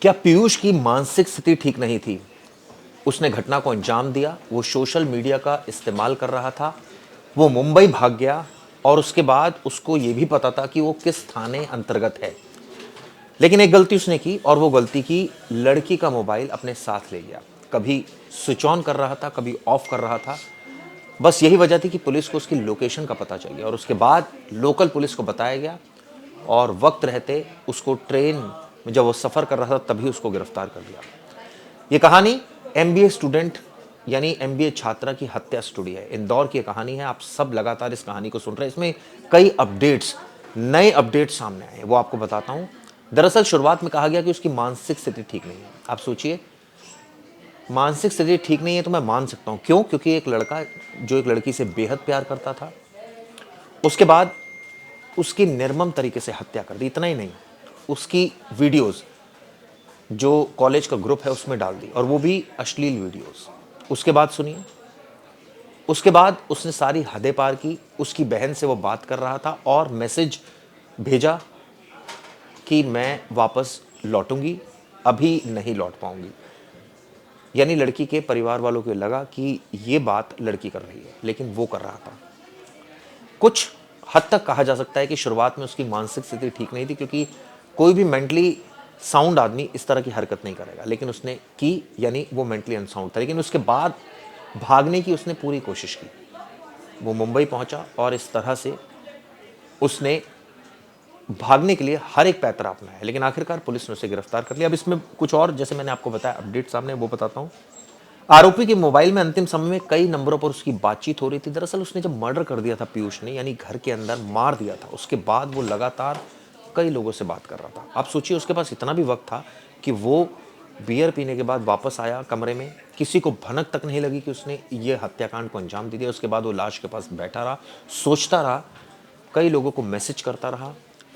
क्या पीयूष की मानसिक स्थिति ठीक नहीं थी? उसने घटना को अंजाम दिया, वो सोशल मीडिया का इस्तेमाल कर रहा था, वो मुंबई भाग गया और उसके बाद उसको ये भी पता था कि वो किस थाने अंतर्गत है। लेकिन एक गलती उसने की और वो गलती की, लड़की का मोबाइल अपने साथ ले गया। कभी स्विच ऑन कर रहा था, कभी ऑफ कर रहा था। बस यही वजह थी कि पुलिस को उसकी लोकेशन का पता चल गया और उसके बाद लोकल पुलिस को बताया गया और वक्त रहते उसको ट्रेन में जब वो सफ़र कर रहा था तभी उसको गिरफ्तार कर लिया। ये कहानी एमबीए स्टूडेंट यानी एमबीए छात्रा की हत्या से जुड़ी है। इंदौर की कहानी है। आप सब लगातार इस कहानी को सुन रहे हैं। इसमें कई अपडेट्स, नए अपडेट्स सामने आए हैं, वो आपको बताता हूं। दरअसल शुरुआत में कहा गया कि उसकी मानसिक स्थिति ठीक नहीं है। आप सोचिए, मानसिक स्थिति ठीक नहीं है तो मैं मान सकता हूं। क्यों? क्योंकि एक लड़का जो एक लड़की से बेहद प्यार करता था, उसके बाद उसकी निर्मम तरीके से हत्या कर दी। इतना ही नहीं, उसकी वीडियोस जो कॉलेज का ग्रुप है उसमें डाल दी, और वो भी अश्लील वीडियोस। उसके बाद सुनिए, उसके बाद उसने सारी हदें पार की। उसकी बहन से वो बात कर रहा था और मैसेज भेजा कि मैं वापस लौटूंगी, अभी नहीं लौट पाऊंगी। यानी लड़की के परिवार वालों को लगा कि ये बात लड़की कर रही है, लेकिन वो कर रहा था। कुछ हद तक कहा जा सकता है कि शुरुआत में उसकी मानसिक स्थिति ठीक नहीं थी, क्योंकि कोई भी मेंटली साउंड आदमी इस तरह की हरकत नहीं करेगा, लेकिन उसने की, यानी वो मेंटली अनसाउंड था। लेकिन उसके बाद भागने की उसने पूरी कोशिश की। वो मुंबई पहुंचा और इस तरह से उसने भागने के लिए हर एक पैतरा अपनाया, लेकिन आखिरकार पुलिस ने उसे गिरफ्तार कर लिया। अब इसमें कुछ और, जैसे मैंने आपको बताया, अपडेट सामने वो बताता हूं। आरोपी के मोबाइल में अंतिम समय में कई नंबरों पर उसकी बातचीत हो रही थी। दरअसल उसने जब मर्डर कर दिया था पीयूष ने, यानी घर के अंदर मार दिया था, उसके बाद वो लगातार कई लोगों से बात कर रहा था। आप सोचिए, उसके पास इतना भी वक्त था कि वो बियर पीने के बाद वापस आया कमरे में, किसी को भनक तक नहीं लगी कि उसने ये हत्याकांड को अंजाम दे दिया। उसके बाद वो लाश के पास बैठा रहा, सोचता रहा, कई लोगों को मैसेज करता रहा,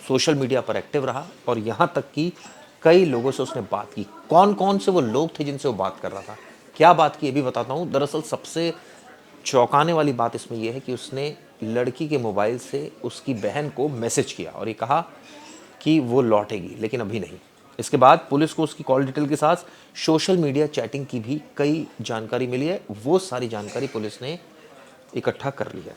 सोशल मीडिया पर एक्टिव रहा, और यहाँ तक कि कई लोगों से उसने बात की। कौन कौन से वो लोग थे जिनसे वो बात कर रहा था, क्या बात की, ये भी बताता हूँ। दरअसल सबसे चौंकाने वाली बात इसमें यह है कि उसने लड़की के मोबाइल से उसकी बहन को मैसेज किया और ये कहा कि वो लौटेगी, लेकिन अभी नहीं। इसके बाद पुलिस को उसकी कॉल डिटेल के साथ सोशल मीडिया चैटिंग की भी कई जानकारी मिली है। वो सारी जानकारी पुलिस ने इकट्ठा कर ली है।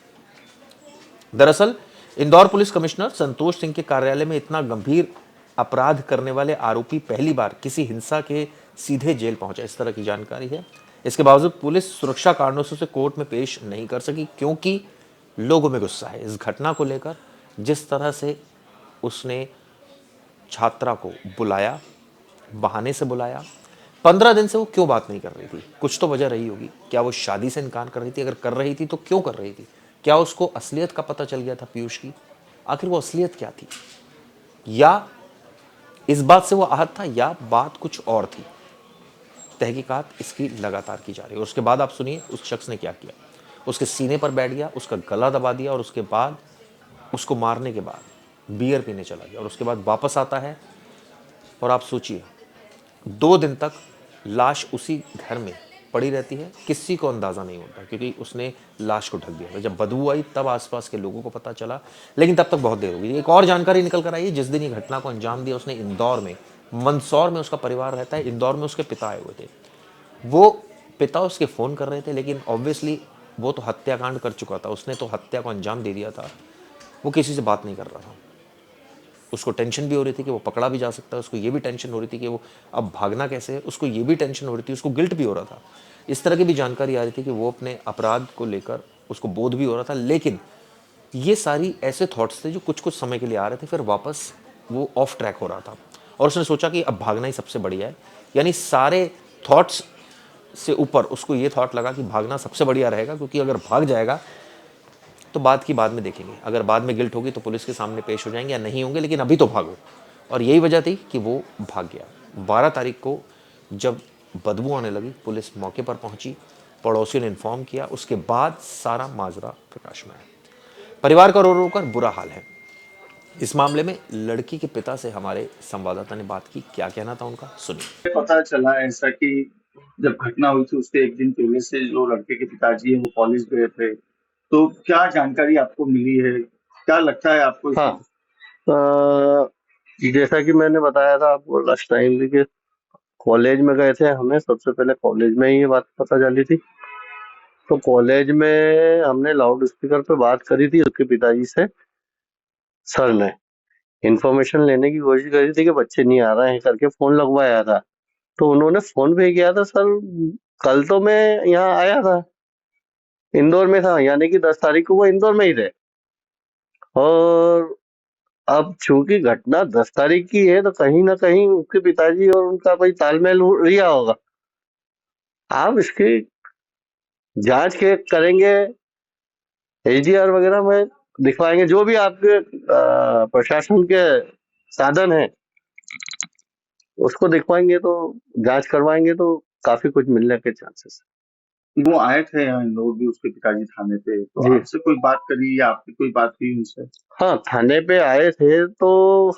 दरअसल इंदौर पुलिस कमिश्नर संतोष सिंह के कार्यालय में इतना गंभीर अपराध करने वाले आरोपी पहली बार किसी हिंसा के सीधे जेल पहुंचा, इस तरह की जानकारी है। इसके बावजूद पुलिस सुरक्षा कारणों से उसे कोर्ट में पेश नहीं कर सकी, क्योंकि लोगों में गुस्सा है इस घटना को लेकर। जिस तरह से उसने छात्रा को बुलाया, बहाने से बुलाया। 15 दिन से वो क्यों बात नहीं कर रही थी? कुछ तो वजह रही होगी। क्या वो शादी से इनकार कर रही थी? अगर कर रही थी तो क्यों कर रही थी? क्या उसको असलियत का पता चल गया था पीयूष की? आखिर वो असलियत क्या थी? या इस बात से वो आहत था, या बात कुछ और थी? तहकीकात इसकी लगातार की जा रही है। उसके बाद आप सुनिए उस शख्स ने क्या किया। उसके सीने पर बैठ गया, उसका गला दबा दिया, और उसके बाद उसको मारने के बाद बियर पीने चला गया, और उसके बाद वापस आता है। और आप सोचिए, 2 दिन तक लाश उसी घर में पड़ी रहती है, किसी को अंदाज़ा नहीं होता, क्योंकि उसने लाश को ढक दिया था। जब बदबू आई तब आसपास के लोगों को पता चला, लेकिन तब तक बहुत देर हो गई। एक और जानकारी निकल कर आई है। जिस दिन ये घटना को अंजाम दिया उसने इंदौर में, मंदसौर में उसका परिवार रहता है, इंदौर में उसके पिता आए हुए थे। वो पिता उसके फ़ोन कर रहे थे, लेकिन ऑब्वियसली वो तो हत्याकांड कर चुका था, उसने तो हत्या को अंजाम दे दिया था। वो किसी से बात नहीं कर रहा था। उसको टेंशन भी हो रही थी कि वो पकड़ा भी जा सकता है, उसको ये भी टेंशन हो रही थी कि वो अब भागना कैसे है, उसको ये भी टेंशन हो रही थी, उसको गिल्ट भी हो रहा था। इस तरह की भी जानकारी आ रही थी कि वो अपने अपराध को लेकर उसको बोध भी हो रहा था। लेकिन ये सारी ऐसे थॉट्स थे जो कुछ कुछ समय के लिए आ रहे थे, फिर वापस वो ऑफ ट्रैक हो रहा था, और उसने सोचा कि अब भागना ही सबसे बढ़िया है। यानी सारे थॉट्स से ऊपर उसको ये थॉट लगा कि भागना सबसे बढ़िया रहेगा, क्योंकि अगर भाग जाएगा तो बात की बाद में देखेंगे, अगर बाद में गिल्ट होगी तो पुलिस के सामने पेश हो जाएंगे या नहीं होंगे, लेकिन अभी तो भागो। और यही वजह थी कि वो भाग गया। 12 तारीख को जब बदबू आने लगी, पुलिस मौके पर पहुंची, पड़ोसियों ने इन्फॉर्म किया, उसके बाद सारा माजरा प्रकाश में आया। परिवार का रो रो कर बुरा हाल है। इस मामले में लड़की के पिता से हमारे संवाददाता ने बात की, क्या कहना था उनका, सुनिए। पता चला ऐसा कि जब घटना हुई थी उसके एक दिन पहले से जो लड़के के पिताजी हैं वो कॉलेज गए थे। तो क्या जानकारी आपको मिली है? क्या लगता है आपको हाँ। इसमें? जैसा कि मैंने बताया था आपको लास्ट टाइम, देखिए कॉलेज में गए थे, हमें सबसे पहले कॉलेज में ही ये बात पता चली थी। तो कॉलेज में हमने लाउड स्पीकर पे बात करी थी उसके पिताजी से। सर ने इंफॉर्मेशन लेने की कोशिश करी थी कि बच्चे नहीं आ रहे हैं करके, फोन लगवाया था। तो उन्होंने फोन पे किया था, सर कल तो मैं यहाँ आया था, इंदौर में था, यानी कि 10 तारीख को वो इंदौर में ही थे। और अब चूंकि घटना 10 तारीख की है तो कहीं ना कहीं उसके पिताजी और उनका कोई तालमेल रिया होगा। आप इसकी जांच के करेंगे, एजीआर वगैरह में दिखवाएंगे, जो भी आपके प्रशासन के साधन है उसको दिखवाएंगे, तो जांच करवाएंगे तो काफी कुछ मिलने के चांसेस वो आए थे यहाँ इंदौर भी उसके पिताजी थाने पे, तो जी। आपसे कोई बात करी या आपकी कोई बात हुई उनसे? हाँ, थाने पे आए थे तो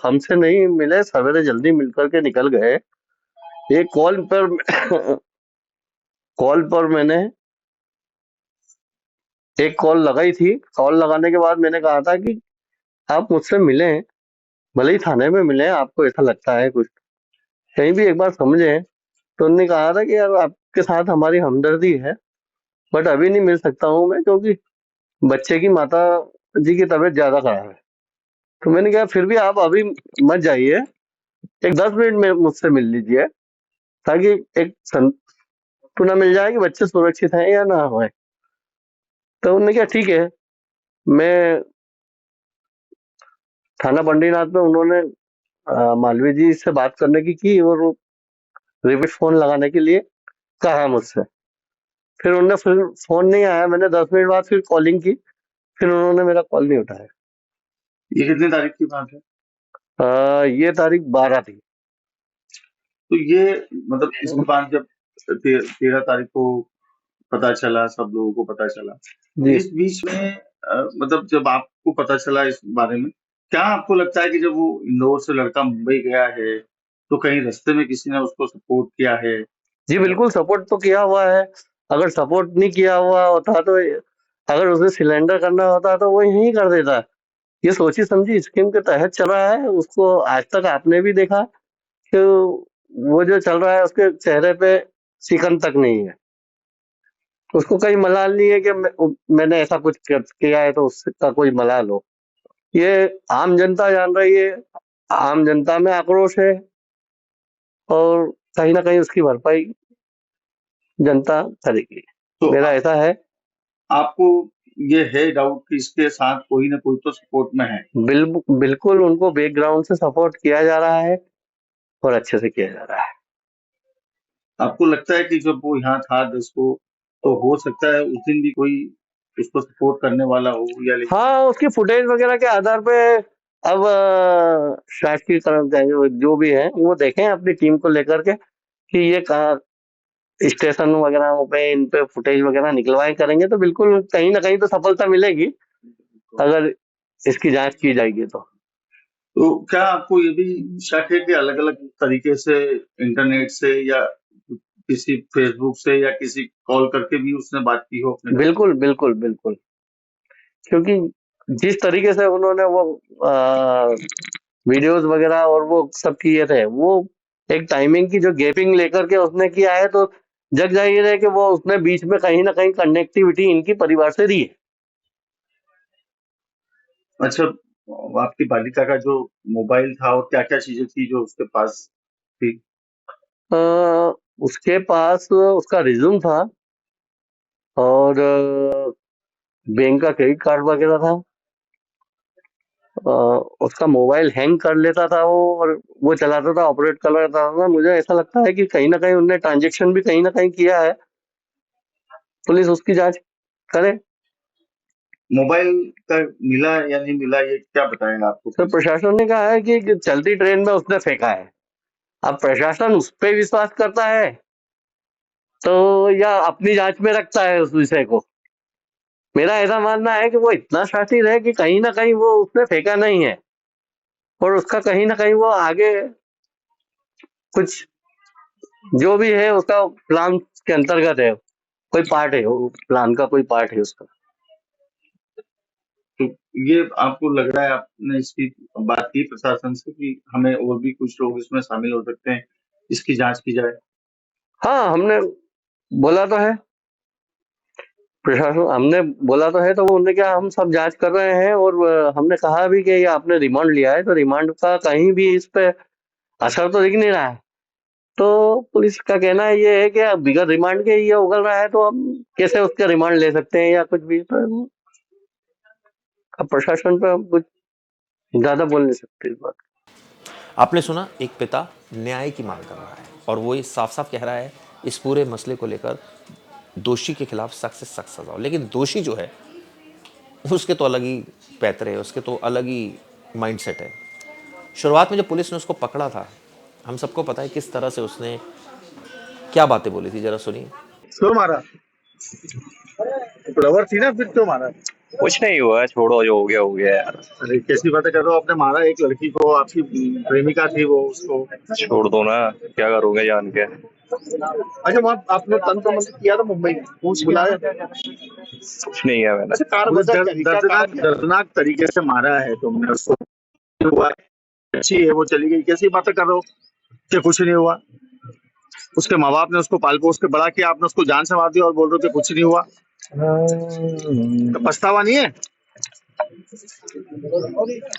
हमसे नहीं मिले, सवेरे जल्दी मिल करके निकल गए। एक कॉल पर मैंने एक कॉल लगाई थी। कॉल लगाने के बाद मैंने कहा था कि आप मुझसे मिलें, भले ही थाने में मिलें, आपको ऐसा लगता है कुछ कहीं भी एक बार समझें। तो उन्होंने कहा था कि यार आपके साथ हमारी हमदर्दी है, बट अभी नहीं मिल सकता हूँ मैं, क्योंकि बच्चे की माता जी की तबीयत ज्यादा खराब है। तो मैंने कहा फिर भी आप अभी मत जाइए, एक 10 मिनट में मुझसे मिल लीजिए, ताकि एक संतुना मिल जाए कि बच्चे सुरक्षित हैं या ना होए। तो उन्होंने कहा ठीक है। मैं थाना बंडीनाथ में उन्होंने मालवीय जी से बात करने की और रिपीट फोन लगाने के लिए कहा मुझसे। फिर उन्होंने फिर फोन नहीं आया, मैंने 10 मिनट बाद फिर कॉलिंग की, फिर उन्होंने मेरा कॉल नहीं उठाया। ये कितनी तारीख की बात है? ये तारीख 12 थी। तो ये मतलब इसके बाद जब 13 तारीख को पता चला, सब लोगों को पता चला, तो जी इस बीच में मतलब जब आपको पता चला इस बारे में, क्या आपको लगता है कि जब वो इंदौर से लड़का मुंबई गया है, तो कहीं रास्ते में किसी ने उसको सपोर्ट किया है? जी, बिल्कुल सपोर्ट तो किया हुआ है। अगर सपोर्ट नहीं किया हुआ होता तो अगर उसे सिलेंडर करना होता तो वो यहीं कर देता। ये सोची समझी स्कीम के तहत चल रहा है। उसको आज तक आपने भी देखा कि वो जो चल रहा है उसके चेहरे पे शिकन तक नहीं है। उसको कहीं मलाल नहीं है कि मैंने ऐसा कुछ किया है तो उसका कोई मलाल हो। ये आम जनता जान रही है, आम जनता में आक्रोश है, और कहीं ना कहीं उसकी भरपाई जनता करेगी, तो मेरा ऐसा है। आपको ये है डाउट कि इसके साथ कोई ना कोई तो सपोर्ट में है? बिल्कुल उनको बैकग्राउंड से सपोर्ट किया जा रहा है और अच्छे से किया जा रहा है। आपको लगता है कि जब वो यहाँ था 10 को, तो हो सकता है उस दिन भी कोई उसको सपोर्ट करने वाला हो, या लेकिन हाँ, उसकी फुटेज वगैरह के आधार पे अब शासकीय कर्मचारी जो भी है वो देखें अपनी टीम को लेकर के कि ये कहाँ स्टेशन वगैरह पे इन पे फुटेज वगैरह निकलवाए करेंगे, तो बिल्कुल कहीं ना कहीं तो सफलता मिलेगी अगर इसकी जांच की जाएगी तो। तो क्या आपको ये भी शक है कि अलग-अलग तरीके से इंटरनेट से या किसी फेसबुक से या किसी कॉल करके भी उसने बात की हो अपने घर से? बिल्कुल बिल्कुल बिल्कुल, क्योंकि जिस तरीके से उन्होंने वो वीडियोस वगैरह और वो सब किए थे, वो एक टाइमिंग की जो गैपिंग लेकर के उसने किया है, तो जग जाहिर है कि वो उसने बीच में कहीं ना कहीं कनेक्टिविटी इनकी परिवार से दी है। अच्छा, आपकी बालिका का जो मोबाइल था और क्या-क्या चीजें थी जो उसके पास थी? अ, उसके पास उसका रिज्यूम था और बैंक का क्रेडिट कार्ड वगैरह था। अ, उसका मोबाइल हैंग कर लेता था वो, और वो चलाता था, ऑपरेट कर लेता था। मुझे ऐसा लगता है कि कहीं ना कहीं उनने ट्रांजेक्शन भी कहीं ना कहीं किया है। पुलिस उसकी जांच करे। मोबाइल का मिला या नहीं मिला, ये क्या बताएगा आपको तो पुलिस? प्रशासन ने कहा है कि चलती ट्रेन में उसने फेंका है। अब प्रशासन उस पर विश्वास करता है तो या अपनी जांच में रखता है उस विषय को। मेरा ऐसा मानना है कि वो इतना शातिर है कि कहीं ना कहीं वो उसने फेंका नहीं है, और उसका कहीं ना कहीं वो आगे कुछ जो भी है उसका प्लान के अंतर्गत है, कोई पार्ट है, वो प्लान का कोई पार्ट है उसका। तो ये आपको लग रहा है आपने इसकी बात की प्रशासन से कि हमें और भी कुछ लोग इसमें शामिल हो सकते हैं, इसकी जांच की जाए? हाँ, हमने बोला तो है, प्रशासन हमने बोला तो है, तो उन्होंने क्या, हम सब जांच कर रहे हैं। और हमने कहा भी कि ये आपने रिमांड लिया है, तो रिमांड का कहीं भी इस पे असर तो दिख नहीं रहा है। तो पुलिस का कहना है ये है कि अब बिगैर रिमांड के ये उगल रहा है, तो हम कैसे उसका रिमांड ले सकते हैं या कुछ भी। तो अब प्रशासन पे हम कुछ ज्यादा बोल नहीं सकते इस बात। आपने सुना, एक पिता न्याय की मांग कर रहा है और वो ये साफ साफ कह रहा है इस पूरे मसले को लेकर दोषी के खिलाफ सख्त से सख्त सजा हो। लेकिन दोषी जो है उसके तो अलग ही पैतरे है, उसके तो अलग ही माइंडसेट है। शुरुआत में जब पुलिस ने उसको पकड़ा था, हम सबको पता है किस तरह से उसने क्या बातें बोली थी, जरा सुनिए। क्यों मारा? फ्लावर थी ना, फिर क्यों मारा? कुछ नहीं हुआ, छोड़ो, जो हो गया हो गया यार। अरे कैसी बातें कर रहे हो? आपने मारा एक लड़की को, आपकी प्रेमिका थी वो, उसको। छोड़ दो ना, क्या करोगे जान के। अच्छा, वहाँ आपने तंत्र मंत्र किया था मुंबई में, पूछ बुलाया? कुछ नहीं है मैंने। दर्दनाक तरीके से मारा है तुमने उसको। हुआ अच्छी है, वो चली गई, कैसी बातें कर रहे हो कि कुछ नहीं हुआ? उसके माँ बाप ने उसको पाल पोस के बड़ा किया, आपने उसको जान से मार दिया और बोल रहे हो कि कुछ नहीं हुआ। तो पछतावा नहीं है?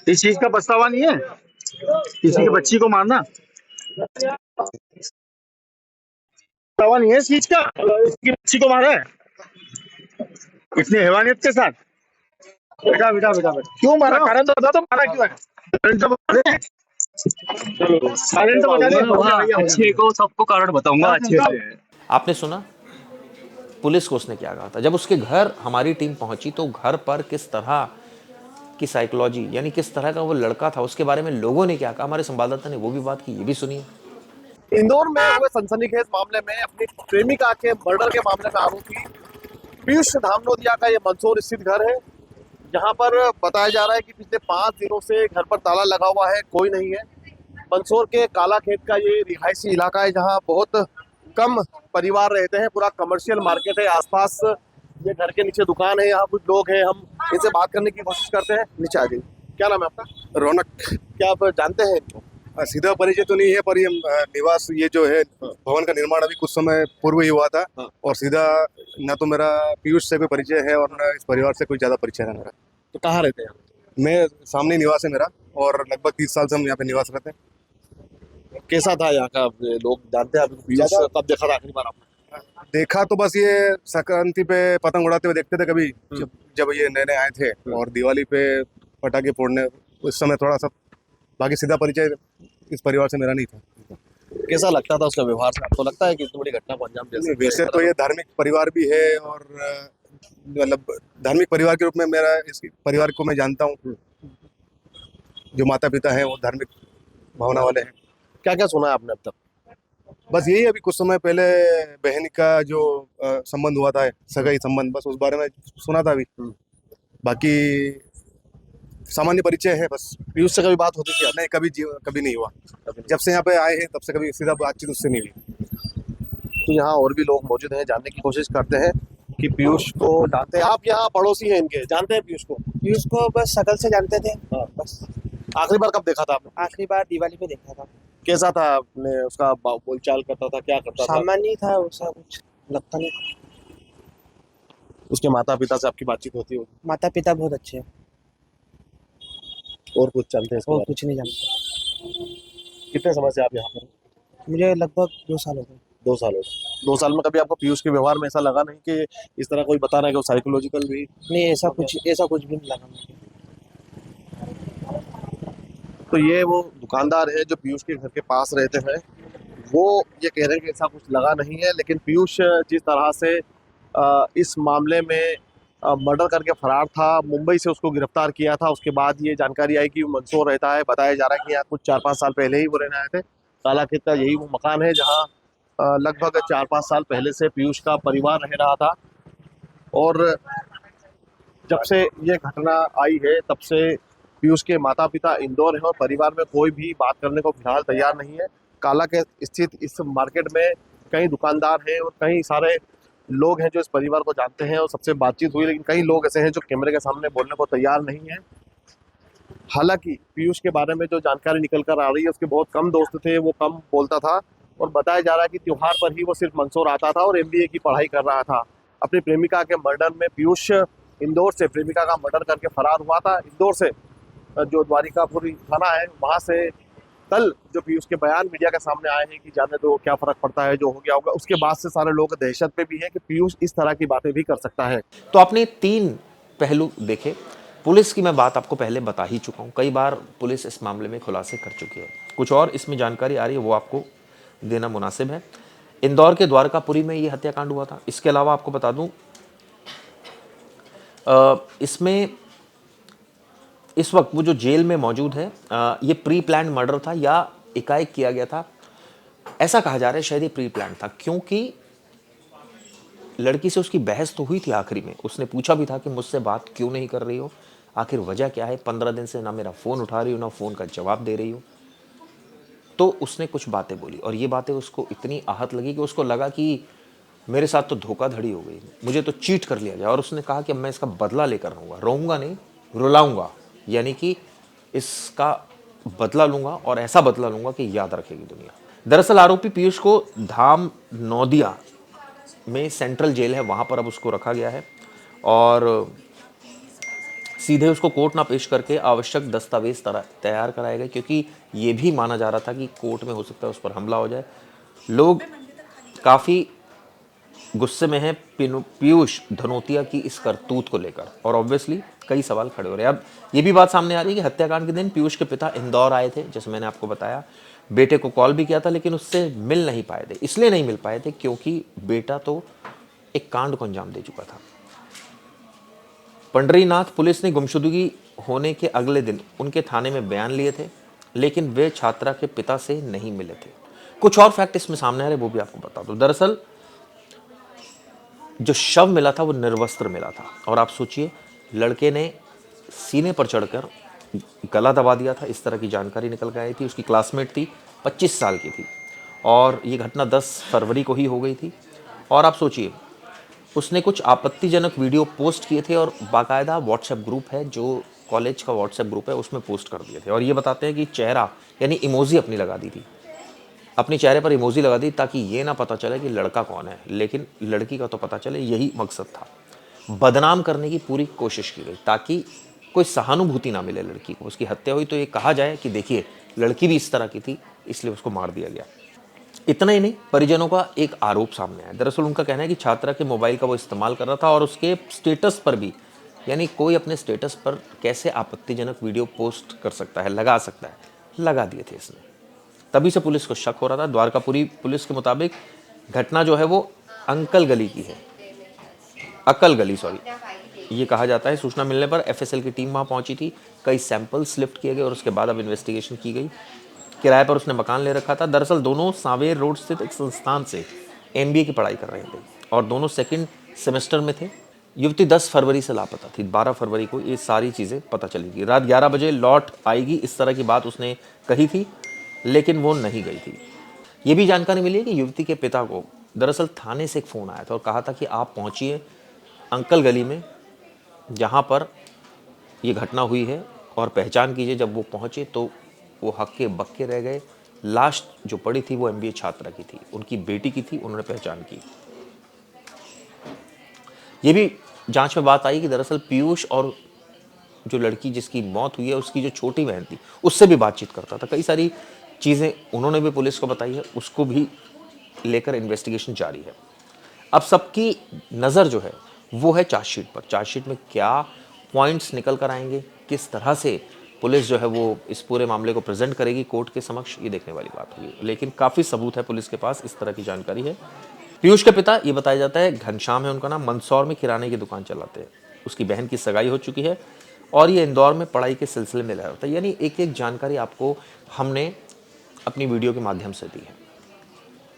इस चीज का पछतावा नहीं है? किसी की बच्ची को मारना पछतावा नहीं है इस चीज का? इसकी बच्ची को मारा है इतनी हैवानियत के साथ। बेटा बेटा बेटा बेटा, क्यों मारा? कारण तो बता दो, मारा क्यों है? कारण तो बता दे। कारण तो बता दे। अच्छे को सबको कारण बताऊंगा अच्छे से। आपने सुना पुलिस को उसने क्या कहा था। जब उसके घर हमारी टीम पहुंची तो घर पर किस तरह की साइकोलॉजी, यानी किस तरह का वो लड़का था, उसके बारे में लोगों ने क्या कहा, हमारे संवाददाता ने वो भी बात की, ये भी सुनिए। इंदौर में हुए सनसनीखेज मामले में अपनी प्रेमिका के मर्डर के मामले में आरोपी पीयूष धामनोदिया का ये मंदसौर स्थित घर है, जहां पर बताया जा रहा है कि पिछले 5 दिनों से घर पर ताला लगा हुआ है, कोई नहीं है। मंदसौर के काला खेत का ये रिहायशी इलाका है, जहां बहुत कम परिवार रहते हैं, पूरा कमर्शियल मार्केट है आसपास। ये घर के नीचे दुकान है, यहाँ कुछ लोग हैं, हम इनसे बात करने की कोशिश करते हैं। नीचे आ जाइए। क्या नाम है आपका? रौनक। क्या आप जानते हैं इनको? सीधा परिचय तो नहीं है, पर ये निवास, ये जो है भवन का निर्माण अभी कुछ समय पूर्व ही हुआ था। और सीधा ना तो मेरा पीयूष से कोई परिचय है और ना इस परिवार से कोई ज्यादा परिचय है मेरा। तो कहाँ रहते हैं आप? मैं सामने निवास है मेरा, और लगभग 30 साल से हम यहाँ पे निवास रहते हैं। कैसा था यहाँ का? लोग जानते हैं आपको? पीयूष कब देखा था आखिरी बार आपने? देखा तो बस ये संक्रांति पे पतंग उड़ाते हुए देखते थे कभी, जब ये नए नए आए थे, और दिवाली पे पटाखे फोड़ने, उस समय थोड़ा सा। बाकी सीधा परिचय इस परिवार से मेरा नहीं था। कैसा लगता था उसका व्यवहार से? आपको लगता है कि इतनी बड़ी घटना को अंजाम दे सकता है? वैसे तो ये धार्मिक परिवार भी है, और मतलब धार्मिक परिवार के रूप में मेरा इस परिवार को मैं जानता हूँ। जो माता पिता हैं वो धार्मिक भावना वाले हैं। क्या क्या सुना है आपने अब तक? बस यही, अभी कुछ समय पहले बहन का जो संबंध हुआ था, सगाई संबंध, बस उस बारे में सुना था अभी। बाकी सामान्य परिचय है बस। पीयूष से कभी बात होती थी? नहीं, कभी नहीं हुआ। जब से यहाँ पे आए हैं तब से कभी सीधा बातचीत उससे नहीं हुई। तो यहाँ और भी लोग मौजूद हैं, जानने की कोशिश करते हैं कि पीयूष को जानते हैं आप? यहाँ पड़ोसी हैं इनके, जानते हैं पीयूष को? पीयूष को बस शकल से जानते थे। बस। आखिरी बार कब देखा था आपने? आखिरी बार दिवाली पे देखा था। कैसा था? आपने उसका बोलचाल करता था, क्या करता था? सामान्य ही था, वैसा कुछ लगता नहीं। उसके माता पिता से आपकी बातचीत होती होगी? माता पिता बहुत अच्छे हैं। और कुछ जानते हैं इसके और बारे कुछ नहीं जानते। में? कितने समय से आप यहाँ पर? मुझे लगभग 2 साल हो गए। 2 साल हो गए। 2 साल में कभी आपको पीयूष के व्यवहार में ऐसा लगा नहीं कि इस तरह कोई बता रहा है कि वो साइकोलॉजिकल भी? नहीं, ऐसा कुछ भी नहीं लगा मुझे। तो ये वो दुकानदार है जो पीयूष के घर के पास रहते हैं, वो ये कह रहे हैं कि ऐसा कुछ लगा नहीं है। लेकिन पीयूष जिस तरह से इस मामले में मर्डर करके फरार था, मुंबई से उसको गिरफ्तार किया था, उसके बाद ये जानकारी आई कि वो मंदसौर रहता है। बताया जा रहा है कि यहाँ कुछ 4-5 साल पहले ही वो रहने आए थे। काला खेत का यही वो मकान है जहाँ लगभग 4-5 साल पहले से पीयूष का परिवार रह रहा था। और जब से ये घटना आई है तब से पीयूष के माता पिता इंदौर हैं और परिवार में कोई भी बात करने को फिलहाल तैयार नहीं है। काला के स्थित इस मार्केट में कई दुकानदार हैं और कई सारे लोग हैं जो इस परिवार को जानते हैं और सबसे बातचीत हुई, लेकिन कई लोग ऐसे हैं जो कैमरे के सामने बोलने को तैयार नहीं है। हालांकि पीयूष के बारे में जो जानकारी निकल कर आ रही है, उसके बहुत कम दोस्त थे, वो कम बोलता था और बताया जा रहा है कि त्योहार पर ही वो सिर्फ मंदसौर आता था और एमबीए की पढ़ाई कर रहा था। अपनी प्रेमिका के मर्डर में पीयूष इंदौर से प्रेमिका का मर्डर करके फरार हुआ था। इंदौर से जो द्वारिकापुरी थाना है वहां से कल जो पीयूष के बयान मीडिया के सामने आए हैं कि जाने दो क्या फर्क पड़ता है, जो हो गया होगा, उसके बाद से सारे लोग दहशत में भी है कि पीयूष इस तरह की बातें भी कर सकता है। तो आपने 3 पहलू देखे। पुलिस की मैं बात आपको पहले बता ही चुका हूँ, कई बार पुलिस इस मामले में खुलासे कर चुकी है। कुछ और इसमें जानकारी आ रही है वो आपको देना मुनासिब है। इंदौर के द्वारकापुरी में ये हत्याकांड हुआ था। इसके अलावा आपको बता दूं इसमें इस वक्त वो जो जेल में मौजूद है ये प्री प्लान मर्डर था या एकाएक किया गया था। ऐसा कहा जा रहा है शायद ये प्री प्लान था, क्योंकि लड़की से उसकी बहस तो हुई थी आखिरी में। उसने पूछा भी था कि मुझसे बात क्यों नहीं कर रही हो, आखिर वजह क्या है, 15 दिन से ना मेरा फ़ोन उठा रही हो ना फ़ोन का जवाब दे रही हो। तो उसने कुछ बातें बोली और ये बातें उसको इतनी आहत लगी कि उसको लगा कि मेरे साथ तो धोखाधड़ी हो गई, मुझे तो चीट कर लिया गया। और उसने कहा कि अब मैं इसका बदला लेकर रहूँगा, रोऊंगा नहीं रुलाऊंगा, यानी कि इसका बदला लूंगा और ऐसा बदला लूंगा कि याद रखेगी दुनिया। दरअसल आरोपी पीयूष को धाम नौदिया में सेंट्रल जेल है वहाँ पर अब उसको रखा गया है और सीधे उसको कोर्ट ना पेश करके आवश्यक दस्तावेज तैयार कराए गए, क्योंकि ये भी माना जा रहा था कि कोर्ट में हो सकता है उस पर हमला हो जाए। लोग काफ़ी गुस्से में है पीयूष धनोतिया की इस करतूत को लेकर और ऑब्वियसली कई सवाल खड़े हो रहे हैं। अब ये भी बात सामने आ रही है कि हत्याकांड के दिन पीयूष के पिता इंदौर आए थे, जैसे मैंने आपको बताया। बेटे को कॉल भी किया था लेकिन उससे मिल नहीं पाए थे। इसलिए नहीं मिल पाए थे क्योंकि बेटा तो एक कांड को अंजाम दे चुका था। पंडरीनाथ पुलिस ने गुमशुदगी होने के अगले दिन उनके थाने में बयान लिए थे, लेकिन वे छात्रा के पिता से नहीं मिले थे। कुछ और फैक्ट इसमें सामने आ रहे वो भी आपको बता दूं। दरअसल जो शव मिला था वो निर्वस्त्र मिला था और आप सोचिए लड़के ने सीने पर चढ़कर गला दबा दिया था, इस तरह की जानकारी निकल के आई थी। उसकी क्लासमेट थी, 25 साल की थी और ये घटना 10 फरवरी को ही हो गई थी। और आप सोचिए उसने कुछ आपत्तिजनक वीडियो पोस्ट किए थे और बाकायदा व्हाट्सएप ग्रुप है, जो कॉलेज का व्हाट्सएप ग्रुप है, उसमें पोस्ट कर दिए थे और ये बताते हैं कि चेहरा यानी इमोजी अपनी लगा दी थी, अपने चेहरे पर इमोजी लगा दी ताकि ये ना पता चले कि लड़का कौन है, लेकिन लड़की का तो पता चले, यही मकसद था। बदनाम करने की पूरी कोशिश की गई ताकि कोई सहानुभूति ना मिले लड़की को। उसकी हत्या हुई तो ये कहा जाए कि देखिए लड़की भी इस तरह की थी, इसलिए उसको मार दिया गया। इतना ही नहीं, परिजनों का एक आरोप सामने आया। दरअसल उनका कहना है कि छात्रा के मोबाइल का वो इस्तेमाल कर रहा था और उसके स्टेटस पर भी, यानी कोई अपने स्टेटस पर कैसे आपत्तिजनक वीडियो पोस्ट कर सकता है, लगा सकता है, लगा दिए थे इसने। तभी से पुलिस को शक हो रहा था। द्वारकापुरी पुलिस के मुताबिक घटना जो है वो अक्कल गली ये कहा जाता है। सूचना मिलने पर एफएसएल की टीम वहाँ पहुंची थी, कई सैंपल्स लिफ्ट किए गए और उसके बाद अब इन्वेस्टिगेशन की गई। किराए पर उसने मकान ले रखा था। दरअसल दोनों सांवेर रोड स्थित एक संस्थान से एमबीए की पढ़ाई कर रहे थे और दोनों सेकंड सेमेस्टर में थे। युवती 10 फरवरी से लापता थी। 12 फरवरी को ये सारी चीज़ें पता चली थी। रात 11 बजे लौट आएगी, इस तरह की बात उसने कही थी, लेकिन वो नहीं गई थी। ये भी जानकारी मिली है कि युवती के पिता को दरअसल थाने से एक फ़ोन आया था और कहा था कि आप पहुंचिए अंकल गली में जहाँ पर ये घटना हुई है और पहचान कीजिए। जब वो पहुँचे तो वो हक्के बक्के रह गए। लाश जो पड़ी थी वो एमबीए छात्रा की थी, उनकी बेटी की थी, उन्होंने पहचान की। ये भी जांच में बात आई कि दरअसल पीयूष और जो लड़की जिसकी मौत हुई है उसकी जो छोटी बहन थी उससे भी बातचीत करता था। कई सारी चीज़ें उन्होंने भी पुलिस को बताई है, उसको भी लेकर इन्वेस्टिगेशन जारी है। अब सबकी नज़र जो है वो है चार्जशीट पर। चार्जशीट में क्या पॉइंट्स निकल कर आएंगे, किस तरह से पुलिस जो है वो इस पूरे मामले को प्रेजेंट करेगी कोर्ट के समक्ष, ये देखने वाली बात होगी। लेकिन काफ़ी सबूत है पुलिस के पास, इस तरह की जानकारी है। पीयूष के पिता, ये बताया जाता है घनश्याम है उनका नाम, मंदसौर में किराने की दुकान चलाते हैं। उसकी बहन की सगाई हो चुकी है और ये इंदौर में पढ़ाई के सिलसिले में रहा होता है। यानी एक एक जानकारी आपको हमने अपनी वीडियो के माध्यम से दी है।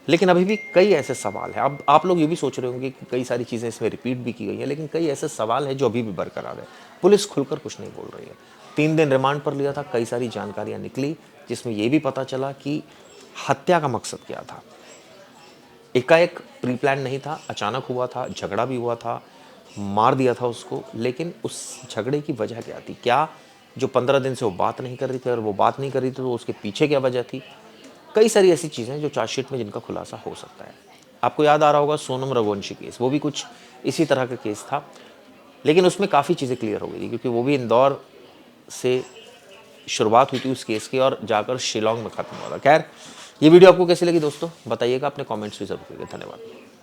लेकिन अभी भी कई ऐसे सवाल हैं। अब आप लोग ये भी सोच रहे होंगे कि कई सारी चीज़ें इसमें रिपीट भी की गई हैं, लेकिन कई ऐसे सवाल हैं जो अभी भी बरकरार है। पुलिस खुलकर कुछ नहीं बोल रही है। 3 दिन रिमांड पर लिया था, कई सारी जानकारियाँ निकली जिसमें यह भी पता चला कि हत्या का मकसद क्या था। एकाएक प्री प्लान नहीं था, अचानक हुआ था, झगड़ा भी हुआ था, मार दिया था उसको। लेकिन उस झगड़े की वजह क्या थी? क्या जो 15 दिन से वो बात नहीं कर रही थी और वो बात नहीं कर रही थी तो उसके पीछे क्या वजह थी? कई सारी ऐसी चीज़ें हैं जो चार्जशीट में जिनका खुलासा हो सकता है। आपको याद आ रहा होगा सोनम रघुवंशी केस, वो भी कुछ इसी तरह का केस था, लेकिन उसमें काफ़ी चीज़ें क्लियर हो गई थी क्योंकि वो भी इंदौर से शुरुआत हुई थी उस केस की और जाकर शिलोंग में ख़त्म हुआ था। खैर, ये वीडियो आपको कैसी लगी दोस्तों बताइएगा, अपने कमेंट्स भी ज़रूर करिएगा। धन्यवाद।